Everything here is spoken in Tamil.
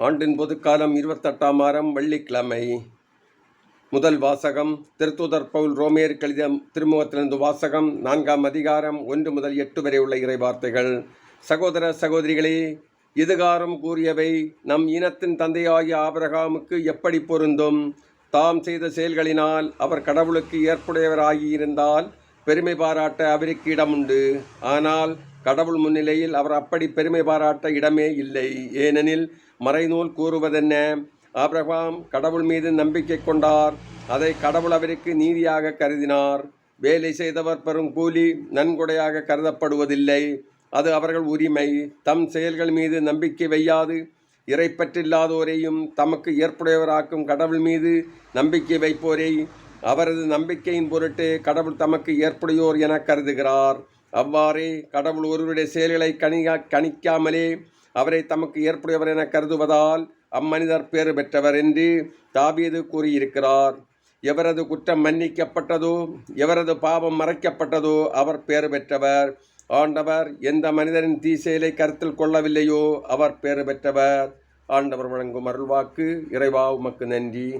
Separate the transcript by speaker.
Speaker 1: ஆண்டின் பொதுக்காலம் 28ஆம் வாரம் வெள்ளிக்கிழமை. முதல் வாசகம் திருத்தூதர் பவுல் ரோமேயருக்கு எழுதிய திருமுகத்திலிருந்து வாசகம். 4ஆம் அதிகாரம் 1 முதல் 8 வரை உள்ள இறைவார்த்தைகள். சகோதர சகோதரிகளே, இதுகாரம் கூறியவை நம் இனத்தின் தந்தையாகிய ஆபிரகாமுக்கு எப்படி பொருந்தும்? தாம் செய்த செயல்களினால் அவர் கடவுளுக்கு ஏற்புடையவராகியிருந்தால் பெருமை பாராட்ட அவருக்கு இடமுண்டு. ஆனால் கடவுள் முன்னிலையில் அவர் அப்படி பெருமை பாராட்ட இடமே இல்லை. ஏனெனில் மறைநூல் கூறுவதென்ன? ஆபிரகாம் கடவுள் மீது நம்பிக்கை கொண்டார், அதை கடவுள் அவருக்கு நீதியாக கருதினார். வேலை செய்தவர் பெறும் கூலி நன்கொடையாக கருதப்படுவதில்லை, அது அவர்கள் உரிமை. தம் செயல்கள் மீது நம்பிக்கை வையாது இறைப்பற்றில்லாதோரையும் தமக்கு ஏற்புடையவராக்கும் கடவுள் மீது நம்பிக்கை வைப்போரை அவரது நம்பிக்கையின் பொருட்டு கடவுள் தமக்கு ஏற்புடையோர் என கருதுகிறார். அவ்வாறே கடவுள் ஒருவருடைய செயல்களை கணிக்காமலே அவரை தமக்கு ஏற்புடையவர் என கருதுவதால் அம்மனிதர் பேறு பெற்றவர் என்று தாவீது கூறியிருக்கிறார். எவரது குற்றம் மன்னிக்கப்பட்டதோ, எவரது பாவம் மறைக்கப்பட்டதோ அவர் பேறு பெற்றவர். ஆண்டவர் எந்த மனிதரின் தீசெயலை கருத்தில் கொள்ளவில்லையோ அவர் பேறு பெற்றவர். ஆண்டவர் வழங்கும் அருள்வாக்கு. இறைவா உமக்கு நன்றி.